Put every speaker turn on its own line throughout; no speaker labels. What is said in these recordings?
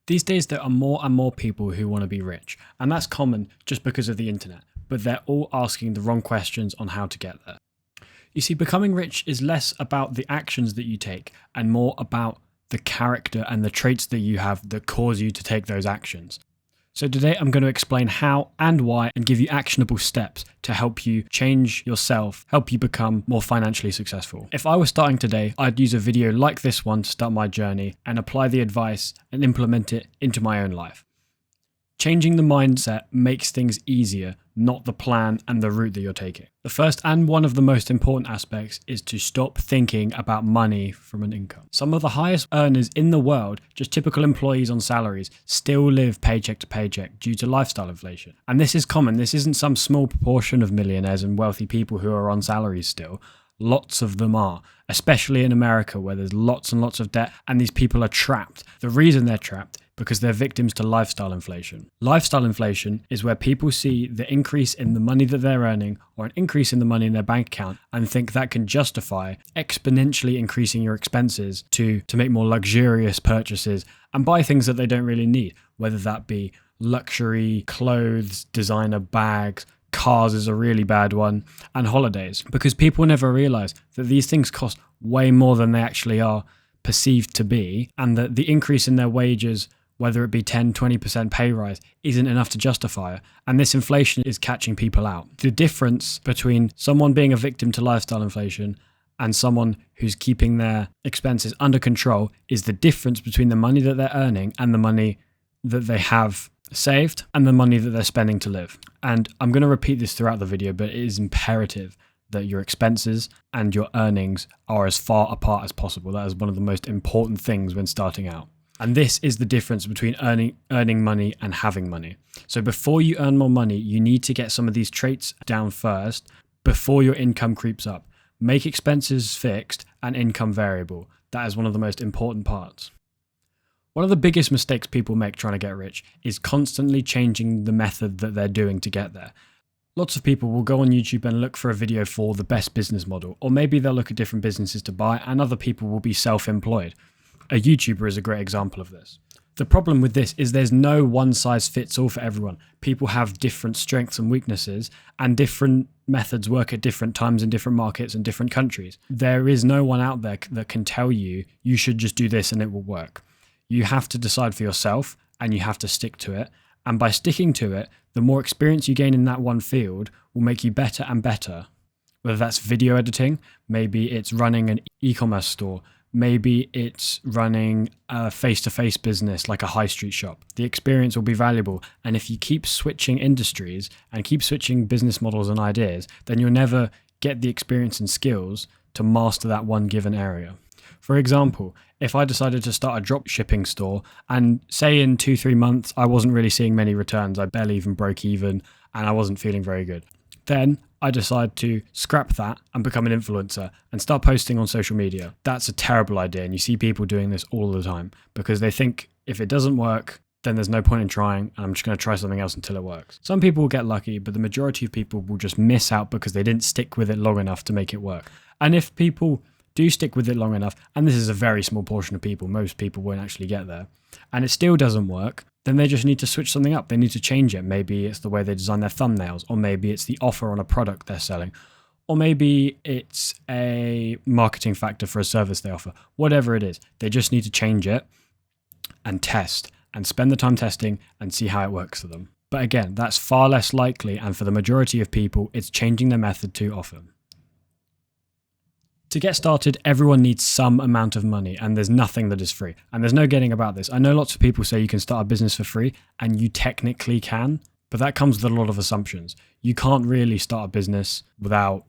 These days, there are more and more people who want to be rich, and that's common just because of the internet, but they're all asking the wrong questions on how to get there. You see, becoming rich is less about the actions that you take and more about the character and the traits that you have that cause you to take those actions. So today I'm going to explain how and why and give you actionable steps to help you change yourself, help you become more financially successful. If I was starting today, I'd use a video like this one to start my journey and apply the advice and implement it into my own life. Changing the mindset makes things easier, not the plan and the route that you're taking. The first and one of the most important aspects is to stop thinking about money from an income. Some of the highest earners in the world, just typical employees on salaries, still live paycheck to paycheck due to lifestyle inflation. And this is common. This isn't some small proportion of millionaires and wealthy people who are on salaries still. Lots of them are, especially in America where there's lots and lots of debt and these people are trapped. The reason they're trapped because they're victims to lifestyle inflation. Lifestyle inflation is where people see the increase in the money that they're earning or an increase in the money in their bank account and think that can justify exponentially increasing your expenses to make more luxurious purchases and buy things that they don't really need, whether that be luxury clothes, designer bags, cars is a really bad one, and holidays, because people never realize that these things cost way more than they actually are perceived to be, and that the increase in their wages, whether it be 10, 20% pay rise, isn't enough to justify it. And this inflation is catching people out. The difference between someone being a victim to lifestyle inflation and someone who's keeping their expenses under control is the difference between the money that they're earning and the money that they have saved and the money that they're spending to live. And I'm going to repeat this throughout the video, but it is imperative that your expenses and your earnings are as far apart as possible. That is one of the most important things when starting out. And this is the difference between earning money and having money. So before you earn more money, you need to get some of these traits down first before your income creeps up. Make expenses fixed and income variable. That is one of the most important parts. One of the biggest mistakes people make trying to get rich is constantly changing the method that they're doing to get there. Lots of people will go on YouTube and look for a video for the best business model, or maybe they'll look at different businesses to buy, and other people will be self-employed. A YouTuber is a great example of this. The problem with this is there's no one size fits all for everyone. People have different strengths and weaknesses, and different methods work at different times in different markets and different countries. There is no one out there that can tell you, you should just do this and it will work. You have to decide for yourself and you have to stick to it. And by sticking to it, the more experience you gain in that one field will make you better and better. Whether that's video editing, maybe it's running an e-commerce store, maybe it's running a face-to-face business like a high street shop. The experience will be valuable. And if you keep switching industries and keep switching business models and ideas, then you'll never get the experience and skills to master that one given area. For example, if I decided to start a drop shipping store and say in 2-3 months, I wasn't really seeing many returns, I barely even broke even and I wasn't feeling very good. Then I decide to scrap that and become an influencer and start posting on social media. That's a terrible idea. And you see people doing this all the time because they think if it doesn't work, then there's no point in trying and I'm just going to try something else until it works. Some people will get lucky, but the majority of people will just miss out because they didn't stick with it long enough to make it work. And if people do stick with it long enough, and this is a very small portion of people, most people won't actually get there, and it still doesn't work, then they just need to switch something up. They need to change it. Maybe it's the way they design their thumbnails, or maybe it's the offer on a product they're selling, or maybe it's a marketing factor for a service they offer. Whatever it is, they just need to change it and test and spend the time testing and see how it works for them. But again, that's far less likely, and for the majority of people, it's changing their method too often. To get started, everyone needs some amount of money, and there's nothing that is free. And there's no getting about this. I know lots of people say you can start a business for free, and you technically can, but that comes with a lot of assumptions. You can't really start a business without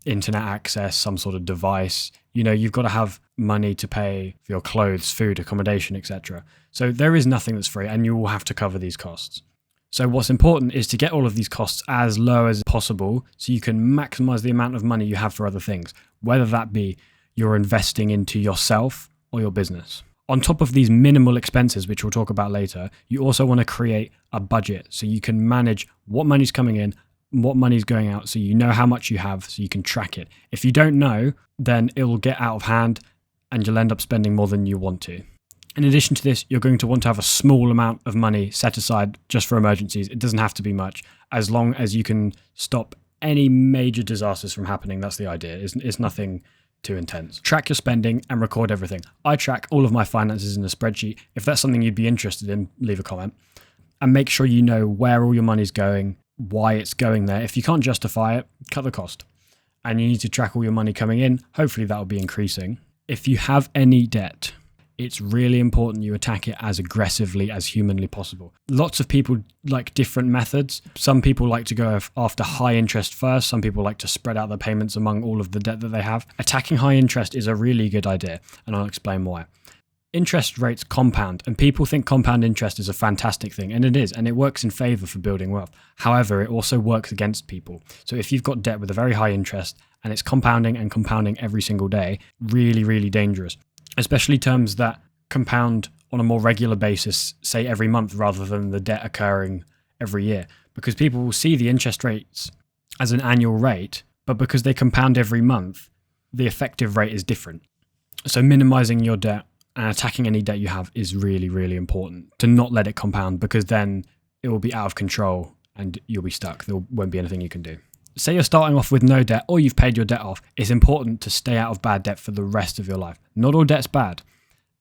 internet access, some sort of device. You know, you've got to have money to pay for your clothes, food, accommodation, etc. So there is nothing that's free, and you will have to cover these costs. So what's important is to get all of these costs as low as possible so you can maximize the amount of money you have for other things, whether that be you're investing into yourself or your business. On top of these minimal expenses, which we'll talk about later, you also want to create a budget so you can manage what money's coming in, what money's going out, so you know how much you have so you can track it. If you don't know, then it will get out of hand and you'll end up spending more than you want to. In addition to this, you're going to want to have a small amount of money set aside just for emergencies. It doesn't have to be much, as long as you can stop any major disasters from happening. That's the idea. It's nothing too intense. Track your spending and record everything. I track all of my finances in a spreadsheet. If that's something you'd be interested in, leave a comment. And make sure you know where all your money's going, why it's going there. If you can't justify it, cut the cost. And you need to track all your money coming in. Hopefully that will be increasing. If you have any debt, it's really important you attack it as aggressively as humanly possible. Lots of people like different methods. Some people like to go after high interest first. Some people like to spread out the payments among all of the debt that they have. Attacking high interest is a really good idea, and I'll explain why. Interest rates compound, and people think compound interest is a fantastic thing, and it is, and it works in favor for building wealth. However, it also works against people. So if you've got debt with a very high interest and it's compounding and compounding every single day, really, really dangerous. Especially terms that compound on a more regular basis, say every month, rather than the debt occurring every year. Because people will see the interest rates as an annual rate, but because they compound every month, the effective rate is different. So minimizing your debt and attacking any debt you have is really, really important to not let it compound, because then it will be out of control and you'll be stuck. There won't be anything you can do. Say you're starting off with no debt or you've paid your debt off, it's important to stay out of bad debt for the rest of your life. Not all debt's bad,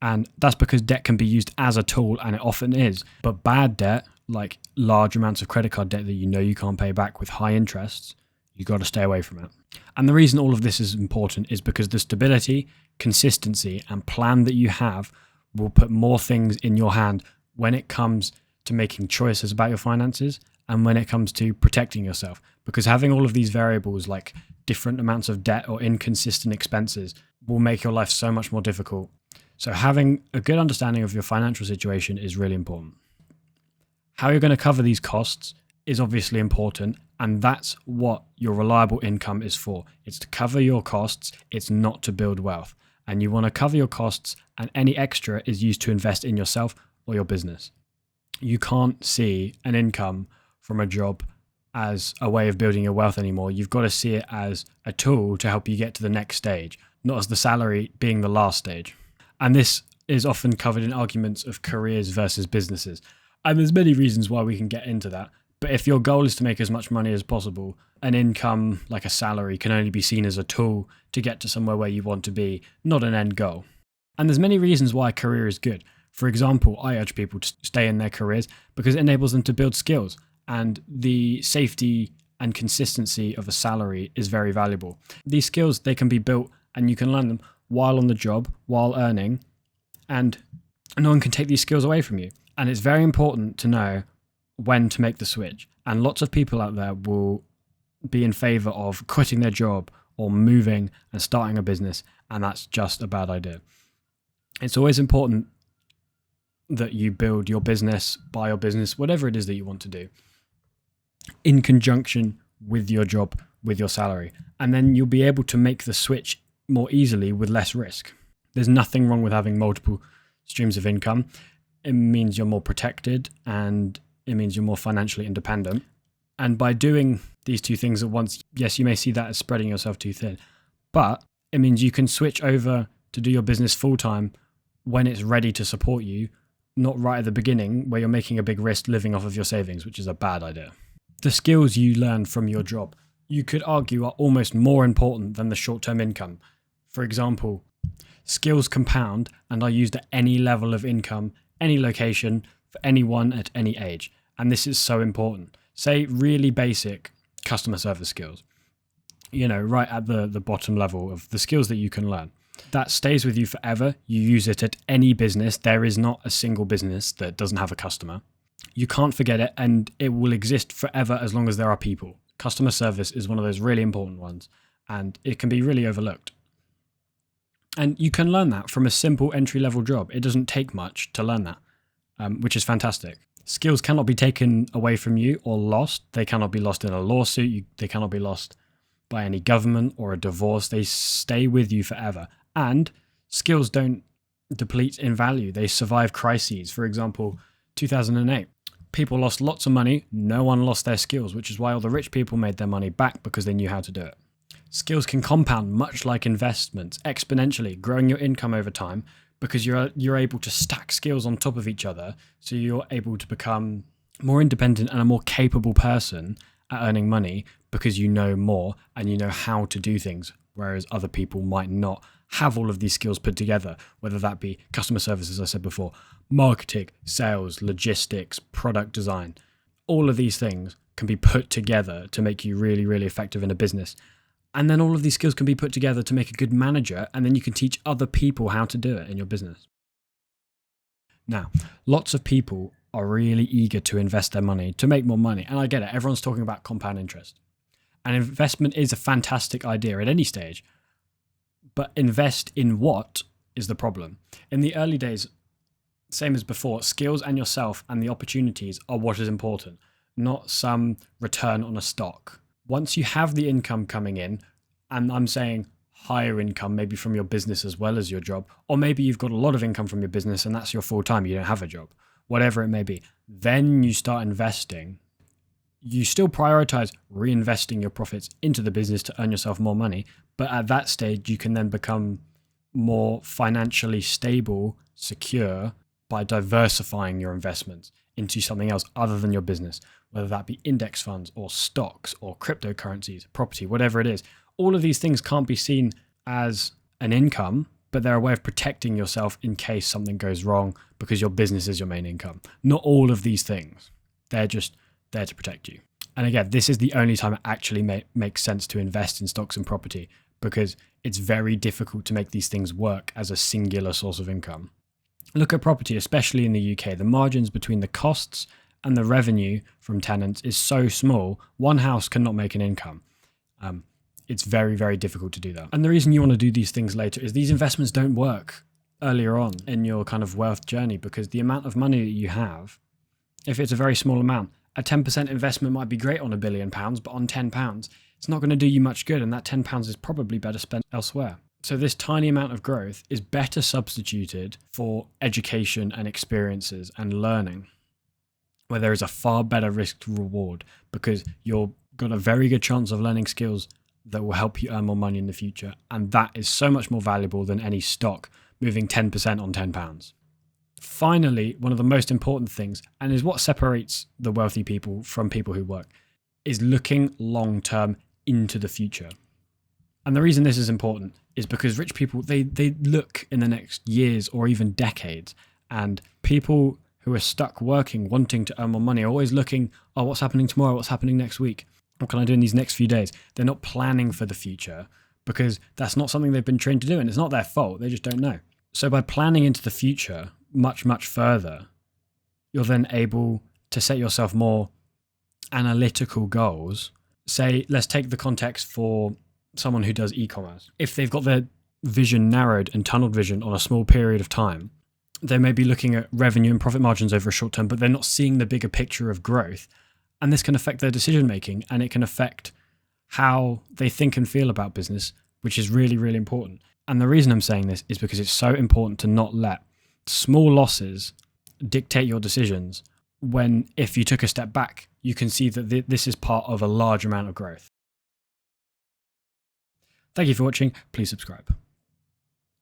and that's because debt can be used as a tool, and it often is. But bad debt, like large amounts of credit card debt that you know you can't pay back with high interests, you got to stay away from it. And the reason all of this is important is because the stability, consistency, and plan that you have will put more things in your hand when it comes to making choices about your finances and when it comes to protecting yourself. Because having all of these variables like different amounts of debt or inconsistent expenses will make your life so much more difficult. So having a good understanding of your financial situation is really important. How you're going to cover these costs is obviously important, and that's what your reliable income is for. It's to cover your costs, it's not to build wealth. And you want to cover your costs, and any extra is used to invest in yourself or your business. You can't see an income from a job as a way of building your wealth anymore. You've got to see it as a tool to help you get to the next stage, not as the salary being the last stage. And this is often covered in arguments of careers versus businesses. And there's many reasons why we can get into that. But if your goal is to make as much money as possible, an income like a salary can only be seen as a tool to get to somewhere where you want to be, not an end goal. And there's many reasons why a career is good. For example, I urge people to stay in their careers because it enables them to build skills, and the safety and consistency of a salary is very valuable. These skills, they can be built and you can learn them while on the job, while earning, and no one can take these skills away from you. And it's very important to know when to make the switch. And lots of people out there will be in favor of quitting their job or moving and starting a business, and that's just a bad idea. It's always important that you build your business, buy your business, whatever it is that you want to do, in conjunction with your job, with your salary. And then you'll be able to make the switch more easily with less risk. There's nothing wrong with having multiple streams of income. It means you're more protected and it means you're more financially independent. And by doing these two things at once, yes, you may see that as spreading yourself too thin, but it means you can switch over to do your business full time when it's ready to support you, not right at the beginning where you're making a big risk living off of your savings, which is a bad idea. The skills you learn from your job, you could argue, are almost more important than the short-term income. For example, skills compound and are used at any level of income, any location, for anyone at any age. And this is so important. Say really basic customer service skills, right at the bottom level of the skills that you can learn. That stays with you forever. You use it at any business. There is not a single business that doesn't have a customer. You can't forget it, and it will exist forever as long as there are people. Customer service is one of those really important ones, and it can be really overlooked. And you can learn that from a simple entry-level job. It doesn't take much to learn that, which is fantastic. Skills cannot be taken away from you or lost. They cannot be lost in a lawsuit. They cannot be lost by any government or a divorce. They stay with you forever. And skills don't deplete in value. They survive crises. For example, 2008, people lost lots of money. No one lost their skills, which is why all the rich people made their money back, because they knew how to do it. Skills can compound much like investments, exponentially, growing your income over time because you're able to stack skills on top of each other, so you're able to become more independent and a more capable person at earning money because you know more and you know how to do things, whereas other people might not have all of these skills put together, whether that be customer service, as I said before, marketing, sales, logistics, product design. All of these things can be put together to make you really, really effective in a business. And then all of these skills can be put together to make a good manager, and then you can teach other people how to do it in your business. Now, lots of people are really eager to invest their money to make more money. And I get it. Everyone's talking about compound interest. And investment is a fantastic idea at any stage. But invest in what is the problem? In the early days, same as before, skills and yourself and the opportunities are what is important, not some return on a stock. Once you have the income coming in, and I'm saying higher income, maybe from your business as well as your job, or maybe you've got a lot of income from your business and that's your full time, you don't have a job, whatever it may be, then you start investing. You still prioritize reinvesting your profits into the business to earn yourself more money, but at that stage, you can then become more financially stable, secure by diversifying your investments into something else other than your business, whether that be index funds or stocks or cryptocurrencies, property, whatever it is. All of these things can't be seen as an income, but they're a way of protecting yourself in case something goes wrong because your business is your main income. Not all of these things. They're just there to protect you. And again, this is the only time it actually makes sense to invest in stocks and property, because it's very difficult to make these things work as a singular source of income. Look at property, especially in the UK. The margins between the costs and the revenue from tenants is so small, one house cannot make an income. It's very, very difficult to do that. And the reason you want to do these things later is these investments don't work earlier on in your kind of wealth journey, because the amount of money that you have, if it's a very small amount, a 10% investment might be great on £1 billion, but on £10, it's not going to do you much good. And that £10 is probably better spent elsewhere. So this tiny amount of growth is better substituted for education and experiences and learning, where there is a far better risk to reward, because you've got a very good chance of learning skills that will help you earn more money in the future. And that is so much more valuable than any stock moving 10% on £10. Finally, one of the most important things, and is what separates the wealthy people from people who work, is looking long-term into the future. And the reason this is important is because rich people, they look in the next years or even decades, and people who are stuck working, wanting to earn more money, are always looking, oh, what's happening tomorrow? What's happening next week? What can I do in these next few days? They're not planning for the future because that's not something they've been trained to do, and it's not their fault. They just don't know. So by planning into the future much, much further, you're then able to set yourself more analytical goals. Say, let's take the context for someone who does e-commerce. If they've got their vision narrowed and tunneled vision on a small period of time, they may be looking at revenue and profit margins over a short term, but they're not seeing the bigger picture of growth. And this can affect their decision making, and it can affect how they think and feel about business, which is really, really important. And the reason I'm saying this is because it's so important to not let small losses dictate your decisions, when if you took a step back, you can see that this is part of a large amount of growth. Thank you for watching. Please subscribe.